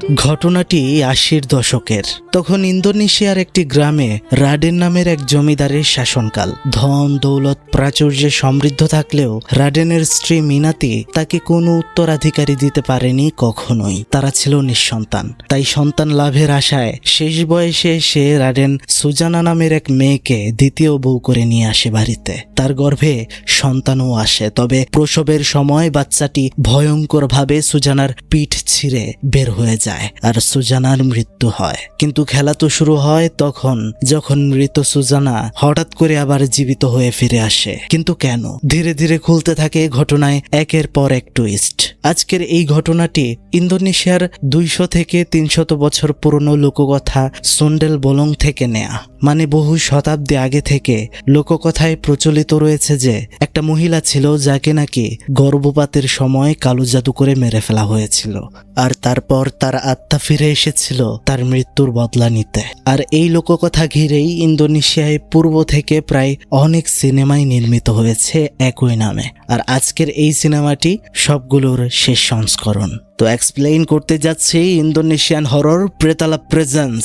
ঘটনাটি ৮০-র দশকের। তখন ইন্দোনেশিয়ার একটি গ্রামে রাডেন নামের এক জমিদারের শাসনকাল। ধন দৌলত প্রাচুর্যে সমৃদ্ধ থাকলেও রাডেনের স্ত্রী মিনাতি তাকে কোনো উত্তরাধিকারী দিতে পারেনি কখনোই। তারা ছিল নিঃসন্তান। তাই সন্তান লাভের আশায় শেষ বয়সে সে রাডেন সুজানা নামের এক মেয়েকে দ্বিতীয় বউ করে নিয়ে আসে বাড়িতে। তার গর্ভে সন্তানও আসে, তবে প্রসবের সময় বাচ্চাটি ভয়ঙ্করভাবে সুজানার পিঠ ছিঁড়ে বের হয়ে যায় আর সুজানার মৃত্যু হয়। কিন্তু খেলা তো শুরু হয় যখন মৃত সুজানা হঠাৎ করে আবার জীবিত হয়ে ফিরে আসে। কিন্তু কেন? ধীরে ধীরে খুলতে থাকে ঘটনায় একের পর এক টুইস্ট। আজকের এই ঘটনাটি ইন্দোনেশিয়ার ২০০ থেকে ৩০০ বছর পুরনো লোককথা সুন্ডেল বোলং থেকে নেয়া। মানে বহু শতাব্দী আগে থেকে লোককথায় প্রচলিত রয়েছে যে একটা মহিলা ছিল যাকে নাকি গর্ভপাতের সময় কালো জাদু করে মেরে ফেলা হয়েছিল, আর তারপর তার আত্মা ফিরে এসেছিল তার মৃত্যুর বদলা নিতে। আর এই লোককথা ঘিরেই ইন্দোনেশিয়ায় পূর্ব থেকে প্রায় অনেক সিনেমাই নির্মিত হয়েছে একই নামে। আর আজকের এই সিনেমাটি সবগুলোর শেষ সংস্করণ। তো এক্সপ্লেইন করতে যাচ্ছি ইন্দোনেশিয়ান হরর প্রেতালা presents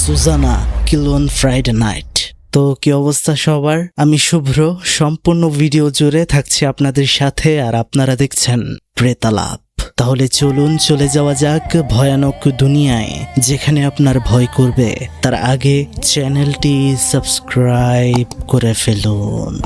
Suzzanna Kliwon Friday night. তো কি অবস্থা সবার? আমি শুভ্র, সম্পূর্ণ ভিডিও জুড়ে থাকছি আপনাদের সাথে, আর আপনারা দেখছেন প্রেতালাপ। তাহলে চলুন চলে যাওয়া যাক ভয়ানক দুনিয়ায়, যেখানে আপনার ভয় করবে তার আগে চ্যানেলটি সাবস্ক্রাইব করে ফেলুন।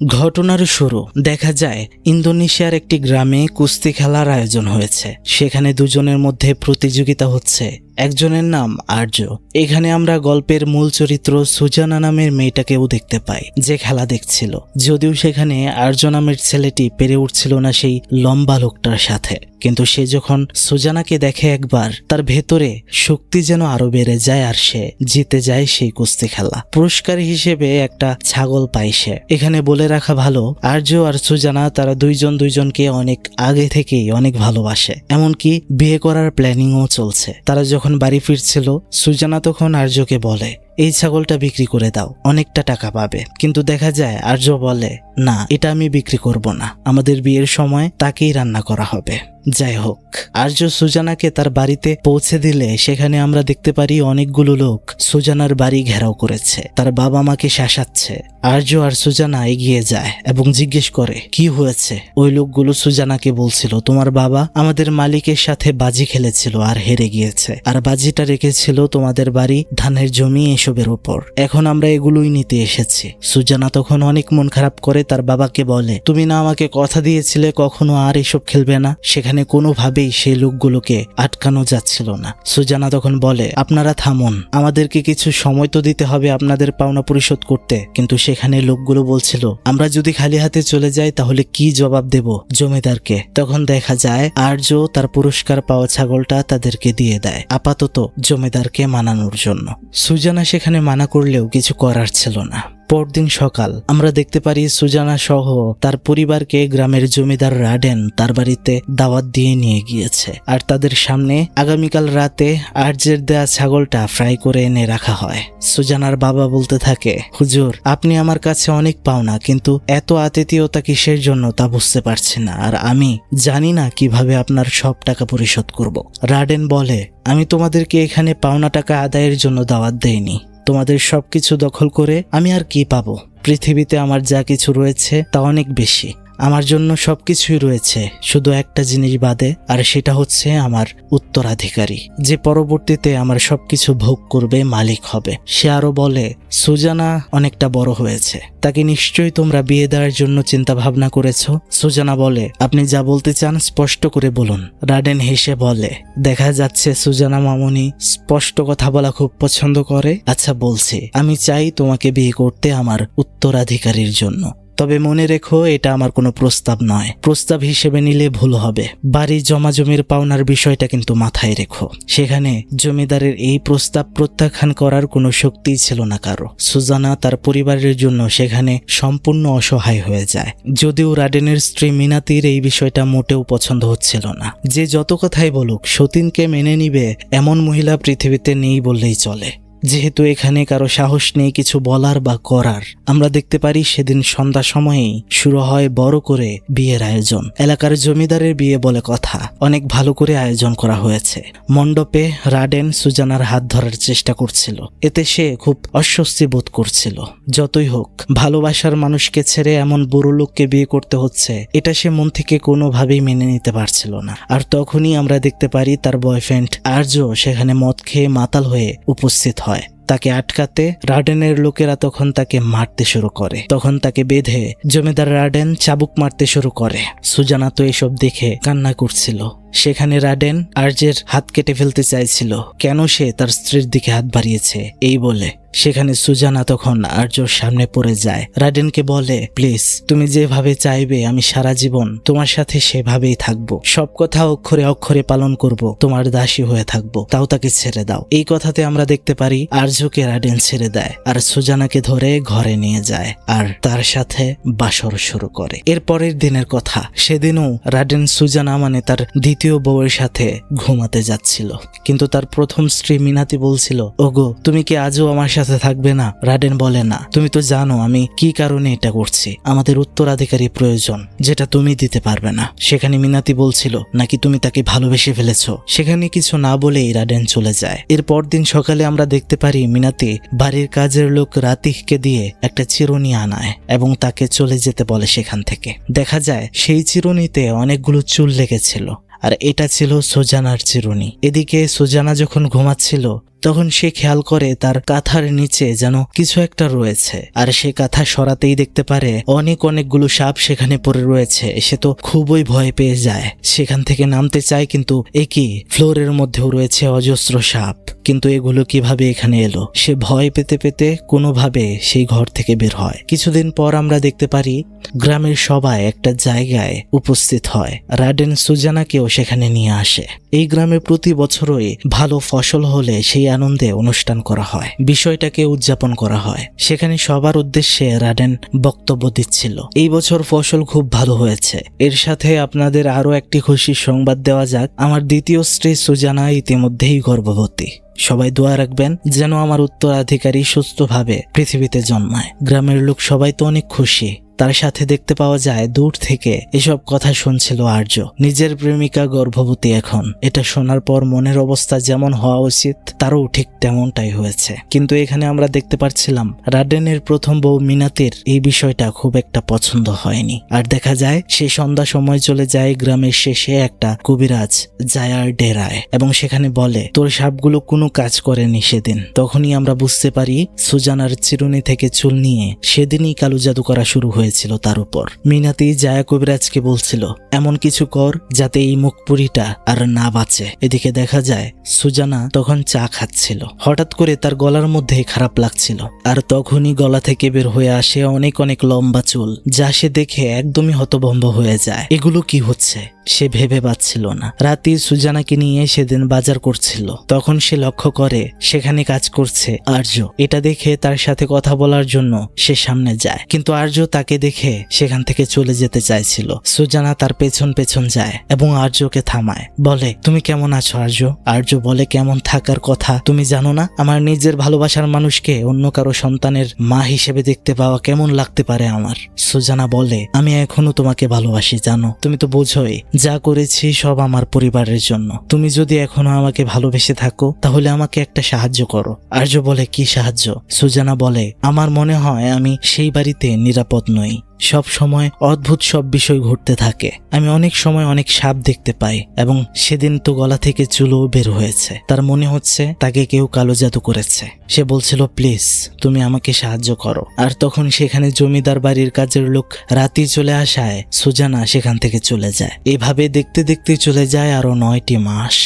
ঘটনার শুরু। দেখা যায় ইন্দোনেশিয়ার একটি গ্রামে কুস্তি খেলার আয়োজন হয়েছে। সেখানে দুজনের মধ্যে প্রতিযোগিতা হচ্ছে। একজনের নাম আর্য। এখানে আমরা গল্পের মূল চরিত্র সুজানা নামের মেয়েটাকেও দেখতে পাই, যে খেলা দেখছিল। যদিও সেখানে আর্য নামের ছেলেটি পেরে উঠছিল না সেই লম্বা লোকটার সাথে, কিন্তু সে যখন সুজানাকে দেখে একবার, তার ভেতরে শক্তি যেন আরো বেড়ে যায় আর সে জিতে যায় সেই কুস্তি খেলা। পুরস্কার হিসেবে একটা ছাগল পায় সে। এখানে বলে রাখা ভালো, আর্য আর সুজানা তারা দুইজনকে অনেক আগে থেকেই অনেক ভালোবাসে, এমনকি বিয়ে করার প্ল্যানিংও চলছে। তারা যখন বাড়ি ফিরছিল, সুজানা তখন আর্যকে বলে, এই ছাগলটা বিক্রি করে দাও, অনেকটা টাকা পাবে। কিন্তু দেখা যায় আর্য বলে, না, এটা আমি বিক্রি করব না, আমাদের বিয়ের সময় তাকেই রান্না করা হবে। যাই হোক, আর্য সুজানাকে তার বাড়িতে পৌঁছে দিলে সেখানে আমরা দেখতে পারি অনেকগুলো লোক সুজানার বাড়ি ঘেরাও করেছে, তার বাবা মাকে শাসাচ্ছে। আর্য আর সুজানা এগিয়ে যায় এবং জিজ্ঞেস করে, কি হয়েছে? ওই লোকগুলো সুজানাকে বলছিল, তোমার বাবা আমাদের মালিকের সাথে বাজি খেলেছিল আর হেরে গিয়েছে, আর বাজিটা রেখেছিল তোমাদের বাড়ি, ধানের জমি, এসবের উপর। এখন আমরা এগুলোই নিতে এসেছি। সুজানা তখন অনেক মন খারাপ করে তার বাবাকে বলে, তুমি না আমাকে কথা দিয়েছিলে কখনো আর এসব খেলবে না? সেখানে কোনোভাবেই সেই লোকগুলোকে আটকানো যাচ্ছিল না। সুজানা তখন বলে, আপনারা থামুন, আমাদেরকে কিছু সময় তো দিতে হবে আপনাদের পাওনা পরিশোধ করতে। কিন্তু সেখানে লোকগুলো বলছিল, আমরা যদি খালি হাতে চলে যাই তাহলে কি জবাব দেব জমিদারকে? তখন দেখা যায় আর্য তার পুরস্কার পাওয়া ছাগলটা তাদেরকে দিয়ে দেয়, আপাতত জমিদারকে মানানোর জন্য। সুজানা সেখানে মানা করলেও কিছু করার ছিল না। পরদিন সকাল আমরা দেখতে পারি সুজানা সহ তার পরিবারকে গ্রামের জমিদার রাডেন তার বাড়িতে দাওয়াত দিয়ে নিয়ে গিয়েছে, আর তাদের সামনে আগামীকাল রাতে আর্যের দেয়া ছাগলটা ফ্রাই করে এনে রাখা হয়। সুজানার বাবা বলতে থাকে, হুজুর, আপনি আমার কাছে অনেক পাওনা, কিন্তু এত আতিথেয়তা কিসের জন্য তা বুঝতে পারছি না, আর আমি জানি না কিভাবে আপনার সব টাকা পরিশোধ করব। রাডেন বলে, আমি তোমাদেরকে এখানে পাওনা টাকা আদায়ের জন্য দাওয়াত দেইনি, তোমাদের সবকিছু দখল করে আমি আর কি পাবো? পৃথিবীতে আমার যা কিছু রয়েছে তা অনেক বেশি, আমার জন্য সবকিছুই রয়েছে, শুধু একটা জিনিস বাদে, আর সেটা হচ্ছে আমার উত্তরাধিকারী, যে পরবর্তীতে আমার সবকিছু ভোগ করবে, মালিক হবে। সে আরো বলে, সুজানা অনেকটা বড় হয়েছে, তাকে নিশ্চয়ই তোমরা বিয়ে দেওয়ার জন্য চিন্তা ভাবনা করেছো। সুজানা বলে, আপনি যা বলতে চান স্পষ্ট করে বলুন। রাডেন হেসে বলে, দেখা যাচ্ছে সুজানা মামুনি স্পষ্ট কথা বলা খুব পছন্দ করে। আচ্ছা বলছি, আমি চাই তোমাকে বিয়ে করতে আমার উত্তরাধিকারীর জন্য। তবে মনে রেখো, এটা আমার কোনো প্রস্তাব নয়, প্রস্তাব হিসেবে নিলে ভুল হবে। বাড়ি জমাজমির পাওনার বিষয়টা কিন্তু মাথায় রেখো। সেখানে জমিদারের এই প্রস্তাব প্রত্যাখ্যান করার কোনো শক্তিই ছিল না কারো। সুজানা তার পরিবারের জন্য সেখানে সম্পূর্ণ অসহায় হয়ে যায়। যদিও রাডেনের স্ত্রী মিনাতির এই বিষয়টা মোটেও পছন্দ হচ্ছিল না। যে যত কথাই বলুক, সতীনকে মেনে নিবে এমন মহিলা পৃথিবীতে নেই বললেই চলে। যেহেতু এখানে কারো সাহস নেই কিছু বলার বা করার, আমরা দেখতে পারি সেদিন সন্ধ্যা সময়েই শুরু হয় বড় করে বিয়ের আয়োজন। এলাকার জমিদারের বিয়ে বলে কথা, অনেক ভালো করে আয়োজন করা হয়েছে। মণ্ডপে রাডেন সুজানার হাত ধরার চেষ্টা করছিল, এতে সে খুব অস্বস্তি বোধ করছিল। যতই হোক, ভালোবাসার মানুষকে ছেড়ে এমন বুড়ো লোককে বিয়ে করতে হচ্ছে, এটা সে মন থেকে কোনোভাবেই মেনে নিতে পারছিল না। আর তখনই আমরা দেখতে পারি তার বয়ফ্রেন্ড আর্য সেখানে মদ খেয়ে মাতাল হয়ে উপস্থিত হয়। তাকে আটকাতে রাডেনের লোকেরা তখন তাকে মারতে শুরু করে। তখন তাকে বেঁধে জমিদার রাডেন চাবুক মারতে শুরু করে। সুজানা তো এসব দেখে কান্না করছিল। সেখানে রাডেন আর্যের হাত কেটে ফেলতে চাইছিল, কেন সে তার স্ত্রীর দিকে হাত বাড়িয়েছে এই বলে। সেখানে সুজানা তখন আর্যর সামনে পড়ে যায়, রাডেনকে বলে, প্লিজ তুমি যেভাবে চাইবে আমি সারা জীবন তোমার সাথে সেভাবেই থাকবো, সব কথা অক্ষরে অক্ষরে পালন করব, তোমার দাসী হয়ে থাকবো, তাও তাকে ছেড়ে দাও। এই কথাতে আমরা দেখতে পারি আর্যকে রাডেন ছেড়ে দেয় আর সুজানাকে ধরে ঘরে নিয়ে যায় আর তার সাথে বাসর শুরু করে। এর পরের দিনের কথা, সেদিনও রাডেন সুজানা মানে তার দ্বিতীয় বউয়ের সাথে ঘুমাতে যাচ্ছিল, কিন্তু তার প্রথম স্ত্রী মিনাতি বলছিল, ওগো তুমি কি আজও আমার সাথে থাকবে না? রাডেন বলে, না, তুমি তো জানো আমি কি কারণে এটা করছি, আমাদের উত্তরাধিকারী প্রয়োজন যেটা তুমি দিতে পারবে না। সেখানে মিনাতি বলছিল, নাকি তুমি তাকে ভালোবেসে ফেলেছ? সেখানে কিছু না বলেই রাডেন চলে যায়। এর পরদিন সকালে আমরা দেখতে পারি মিনাতি বাড়ির কাজের লোক রাতিহকে দিয়ে একটা চিরুনি আনায় এবং তাকে চলে যেতে বলে সেখান থেকে। দেখা যায় সেই চিরুনিতে অনেকগুলো চুল লেগেছিল আর এটা ছিল সুজানার চিরুনি। এদিকে সুজানা যখন ঘুমাচ্ছিল তখন সে খেয়াল করে তার কাঁথার নিচে যেন কিছু একটা রয়েছে, আর সে কাঁথা সরাতেই দেখতে পারে অনেকগুলো সাপ সেখানে পড়ে রয়েছে। সে তো খুবই ভয় পেয়ে যায়, সেখান থেকে নামতে চায়, কিন্তু একই ফ্লোরের মধ্যেও রয়েছে অজস্র সাপ, কিন্তু এগুলো কিভাবে এখানে এলো? সে ভয় পেতে পেতে কোনোভাবে সেই ঘর থেকে বের হয়। কিছুদিন পর আমরা দেখতে পারি গ্রামের সবাই একটা জায়গায় উপস্থিত হয়। রাডেন সুজানাকেও সেখানে নিয়ে আসে। এই গ্রামে প্রতি বছরই ভালো ফসল হলে সেই আনন্দে অনুষ্ঠান করা হয়, বিষয়টাকে উদযাপন করা হয়। সেখানে সবার উদ্দেশ্যে রাডেন বক্তব্য দিচ্ছিল। এই বছর ফসল খুব ভালো হয়েছে। এর সাথে আপনাদের আরো একটি খুশির সংবাদ দেওয়া যাক, আমার দ্বিতীয় স্ত্রী সুজানা ইতিমধ্যেই গর্ভবতী। সবাই দোয়া রাখবেন যেন আমার উত্তরাধিকারী সুস্থভাবে পৃথিবীতে জন্মায়। গ্রামের লোক সবাই তো অনেক খুশি। তার সাথে দেখতে পাওয়া যায় দূর থেকে এসব কথা শুনছিল আর্য। নিজের প্রেমিকা গর্ভবতী এখন, এটা শোনার পর মনের অবস্থা যেমন হওয়া উচিত তারও ঠিক তেমনটাই হয়েছে। কিন্তু এখানে আমরা দেখতে পাচ্ছিলাম রাডেনের প্রথম বউ মিনাতির এই বিষয়টা খুব একটা পছন্দ হয়নি। আর দেখা যায় সে সন্ধ্যা সময় চলে যায় গ্রামের শেষে একটা কবিরাজ জায়ার ডেরায় এবং সেখানে বলে, তোর সাপগুলো কোনো কাজ করেনি সেদিন। তখনই আমরা বুঝতে পারি সুজানার চিরুনি থেকে চুল নিয়ে সেদিনই কালো জাদু করা শুরু হয়েছিল তার উপর। মিনাতি জায়া কবিরাজকে বলছিল, এমন কিছু কর যাতে এই মুখপুরিটা আর না বাঁচে। এদিকে দেখা যায় সুজানা তখন চা খাচ্ছিল, হঠাৎ করে তার গলার মধ্যে খারাপ লাগছিল আর তখনই গলা থেকে বের হয়ে আসে অনেক লম্বা চুল, যা সে দেখে একদমই হতভম্ব হয়ে যায়। এগুলো কি হচ্ছে সে ভেবে পাচ্ছিল না। রাতে সুজানাকে নিয়ে সেদিন বাজার করছিল, তখন সে লক্ষ্য করে সেখানে কাজ করছে আর্য। এটা দেখে তার সাথে কথা বলার জন্য সে সামনে যায়, কিন্তু আর্য তাকে দেখে সেখান থেকে চলে যেতে চাইছিল। সুজানা তার পেছন পেছন যায় এবং আর্যকে থামায়, বলে, তুমি কেমন আছো আর্য? আর্য বলে, কেমন থাকার কথা? তুমি জানো না আমার নিজের ভালোবাসার মানুষকে অন্য কারো সন্তানের মা হিসেবে দেখতে পাওয়া কেমন লাগতে পারে আমার? সুজানা বলে, আমি এখনো তোমাকে ভালোবাসি জানো, তুমি তো বোঝোই যা করেছি সব আমার পরিবারের জন্য। তুমি যদি এখনো আমাকে ভালোবেসে থাকো তাহলে আমাকে একটা সাহায্য করো। আর্য বলে, কি সাহায্য? সুজানা বলে, আমার মনে হয় আমি সেই বাড়িতে নিরাপদ নই। সব সময় অদ্ভুত সব বিষয় ঘটতে থাকে। আমি অনেক সময় অনেক সাপ দেখতে পাই এবং সেদিন তো গলা থেকে চুলও বের হয়েছে। তার মনে হচ্ছে তাকে কেউ কালো জাদু করেছে। সে বলছিল, প্লিজ তুমি আমাকে সাহায্য করো। আর তখন সেখানে জমিদার বাড়ির কাজের লোক রাতে চলে আসায় সুজানা সেখান থেকে চলে যায়। এভাবে দেখতে দেখতে চলে যায় আরো 9টি মাস।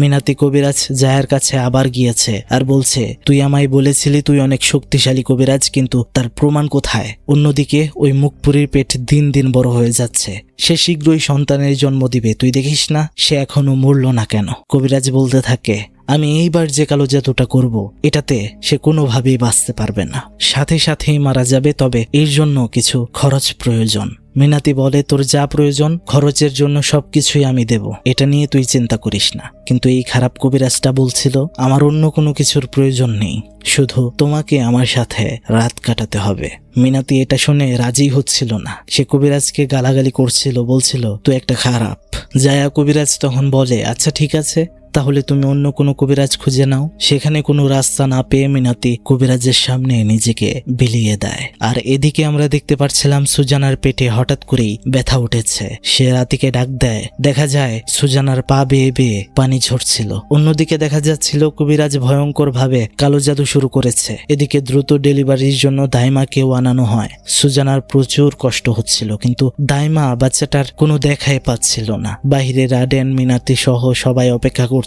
মিনাতি কবিরাজ জায়ার কাছে আবার গিয়েছে আর বলছে, তুই আমায় বলেছিলি তুই অনেক শক্তিশালী কবিরাজ, কিন্তু তার প্রমাণ কোথায়? অন্যদিকে ওই মুখপুরীর পেট দিন দিন বড় হয়ে যাচ্ছে, সে শীঘ্রই সন্তানের জন্ম দিবে, তুই দেখিস না সে এখনো মরল না কেন? কবিরাজ বলতে থাকে, আমি এইবার যে কালো জাদুটা করব এটাতে সে কোনোভাবেই বাঁচতে পারবে না, সাথে সাথেই মারা যাবে, তবে এর জন্য কিছু খরচ প্রয়োজন। মিনাতি বলে, তোর যা প্রয়োজন খরচের জন্য সবকিছুই আমি দেব, এটা নিয়ে তুই চিন্তা করিস না। কিন্তু এই খারাপ কবিরাজটা বলছিল আমার অন্য কোনো কিছুর প্রয়োজন নেই, শুধু তোমাকে আমার সাথে রাত কাটাতে হবে। মিনাতি এটা শুনে রাজি হচ্ছিল না, সে কবিরাজকে গালাগালি করছিল, বলছিল তুই একটা খারাপ। জায়া কবিরাজ তখন বলে, আচ্ছা ঠিক আছে, তাহলে তুমি অন্য কোনো কবিরাজ খুঁজে নাও। সেখানে কোনো রাস্তা না পেয়ে মিনাতি কবিরাজের সামনে নিজেকে বিলিয়ে দেয়। আর এদিকে আমরা দেখতে পাচ্ছিলাম সুজানার পেটে হঠাৎ করেই ব্যথা উঠেছে। সে রাতিকে ডাক দেয়, দেখা যায় সুজানার পা বেয়ে বেয়ে পানি ঝরছিল। অন্যদিকে দেখা যাচ্ছিল কবিরাজ ভয়ঙ্কর ভাবে কালো জাদু শুরু করেছে। এদিকে দ্রুত ডেলিভারির জন্য দাইমাকেও আনানো হয়। সুজানার প্রচুর কষ্ট হচ্ছিল, কিন্তু দাইমা বাচ্চাটার কোনো দেখাই পাচ্ছিল না। বাহিরে রাডেন, মিনাতি সহ সবাই অপেক্ষা করছিল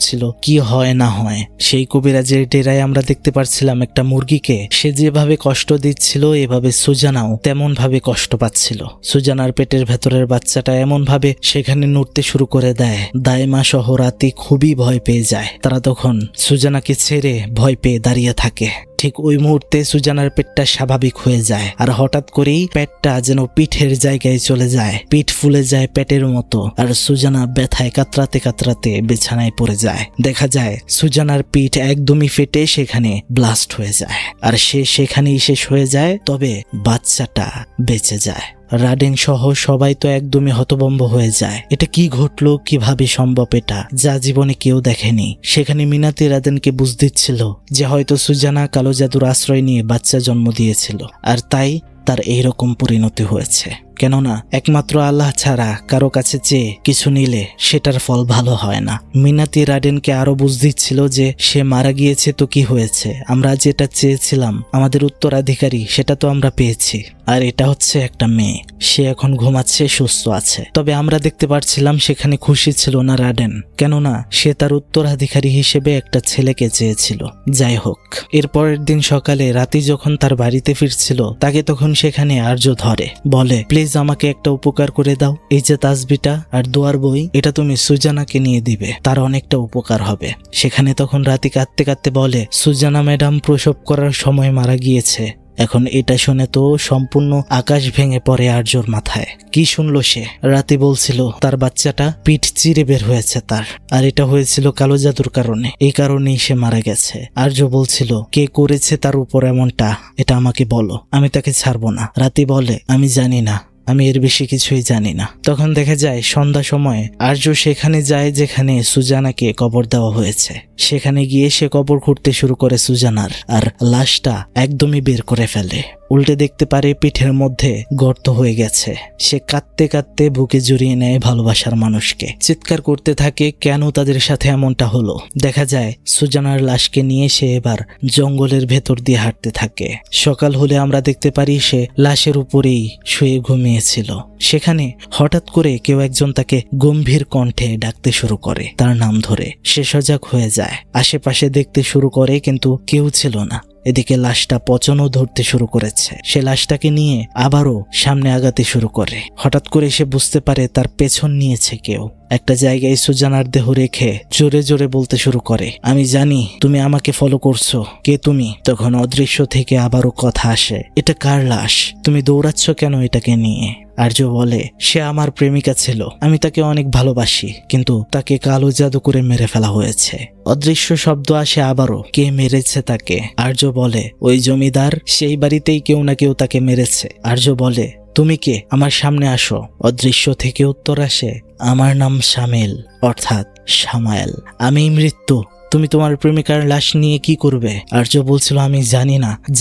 কি হয় না হয়। সেই কবিরাজের ডেরায় আমরা দেখতে পাচ্ছিলাম একটা মুরগিকে। সে যেভাবে কষ্ট দিচ্ছিল এভাবে সুজানাও তেমন ভাবে কষ্ট পাচ্ছিল। সুজানার পেটের ভেতরের বাচ্চাটা এমন ভাবে সেখানে নড়তে শুরু করে দেয়, দাইমা সহ রাতি খুবই ভয় পেয়ে যায়। তারা তখন সুজানাকে ছেড়ে ভয় পেয়ে দাঁড়িয়ে থাকে। ঠিক ওই মুহূর্তে সুজানার পেটটা স্বাভাবিক হয়ে যায়, আর হঠাৎ করেই পেটটা যেন পিঠের জায়গায় চলে যায়, পিঠ ফুলে যায় পেটের মতো, আর সুজানা ব্যথায় কাতরাতে কাতরাতে বিছানায় পড়ে যায়। দেখা যায় সুজানার পিঠ একদমই ফেটে সেখানে ব্লাস্ট হয়ে যায়, আর সে সেখানেই শেষ হয়ে যায়। তবে বাচ্চাটা বেঁচে যায়। রাডেন সহ সবাই তো একদমই হতভম্ব হয়ে যায়। এটা কি ঘটলো, কিভাবে সম্ভব, এটা যা জীবনে কেউ দেখেনি। সেখানে মিনাতি রাডেনকে বুঝ দিচ্ছিল যে হয়তো সুজানা কালো জাদুর আশ্রয় নিয়ে বাচ্চা জন্ম দিয়েছিল, আর তাই তার এইরকম পরিণতি হয়েছে। কেননা একমাত্র আল্লাহ ছাড়া কারো কাছে চেয়ে কিছু নিলে সেটার ফল ভালো হয় না। মিনাতি রাডেনকে আরো বুঝ দিচ্ছিল যে সে মারা গিয়েছে তো কি হয়েছে, আমরা যেটা চেয়েছিলাম আমাদের উত্তরাধিকারী সেটা তো আমরা পেয়েছি, আর এটা হচ্ছে একটা মেয়ে। সে এখন ঘুমাচ্ছে, সুস্থ আছে। তবে আমরা দেখতে পাচ্ছিলাম সেখানে খুশি ছিল না রাডেন, কেননা সে তার উত্তরাধিকারী হিসেবে একটা ছেলেকে চেয়েছিল। যাই হোক, এরপরের দিন সকালে রাতি যখন তার বাড়িতে ফিরছিল তাকে তখন সেখানে আর্য ধরে, বলে প্লিজ আমাকে একটা উপকার করে দাও, এই যে তাসবিটা আর দোয়ার বই, এটা তুমি সুজানাকে নিয়ে দিবে, তার অনেকটা উপকার হবে। সেখানে তখন রাতি কাঁদতে কাঁদতে বলে, সুজানা ম্যাডাম প্রসব করার সময় মারা গিয়েছে। এখন এটা শুনে তো সম্পূর্ণ আকাশ ভেঙে পড়ে আর্যর মাথায়। কি শুনলো সে? রাতে বলছিল তার বাচ্চাটা পিঠ চিরে বের হয়েছে তার, আর এটা হয়েছিল কালো জাদুর কারণে, এই কারণেই সে মারা গেছে। আর্য বলছিল কে করেছে তার উপর এমনটা, এটা আমাকে বলো, আমি তাকে ছাড়বো না। রাতে বলে, আমি জানি না, আমি এর বেশি কিছুই জানি না। তখন দেখা যায় সন্ধ্যা সময় আর্য সেখানে যায় যেখানে সুজানাকে কবর দেওয়া হয়েছে। সেখানে গিয়ে সে কবর খুঁড়তে শুরু করে সুজানার, আর লাশটা একদমই বের করে ফেলে। উল্টে দেখতে পারে পিঠের মধ্যে গর্ত হয়ে গেছে। সে কাঁদতে কাঁদতে বুকে জড়িয়ে নেয় ভালোবাসার মানুষকে, চিৎকার করতে থাকে কেন তাদের সাথে এমনটা হলো। দেখা যায় সুজানার লাশকে নিয়ে সে এবার জঙ্গলের ভেতর দিয়ে হাঁটতে থাকে। সকাল হলে আমরা দেখতে পারি সে লাশের উপরেই শুয়ে ঘুমিয়েছিল। সেখানে হঠাৎ করে কেউ একজন তাকে গম্ভীর কণ্ঠে ডাকতে শুরু করে, তার নাম ধরে। সে সজাগ হয়ে যায়, আশেপাশে দেখতে শুরু করে, কিন্তু কেউ ছিল না। এদিকে লাশটা পচনও ধরতে শুরু করেছে। সে লাশটাকে নিয়ে আবারও সামনে আগাতে শুরু করে। হঠাৎ করে সে বুঝতে পারে তার পেছন নিয়েছে কেউ। একটা জায়গায় সুজানার দেহ রেখে জোরে জোরে বলতে শুরু করে, আমি জানি তুমি আমাকে ফলো করছো, কে তুমি? তখন অদৃশ্য থেকে আবারও কথা আসে, এটা কার লাশ? তুমি দৌড়াচ্ছ কেন এটাকে নিয়ে? আর্য বলে, সে আমার প্রেমিকা ছিল, আমি তাকে অনেক ভালোবাসি, কিন্তু তাকে কালো জাদু করে মেরে ফেলা হয়েছে। অদৃশ্য শব্দ আসে আবারও, কে মেরেছে তাকে? আর্য বলে, ওই জমিদার, সেই বাড়িতেই কেউ না কেউ তাকে মেরেছে। আর্য বলে, তুমি কে? আমার সামনে আসো। অদৃশ্য থেকে উত্তর আসে, আমার নাম শামিল, অর্থাৎ শামায়েল, আমি মৃত্যু। তুমি তোমার প্রেমিকার লাশ নিয়ে কি করবে? আর্য বলছিল, আমি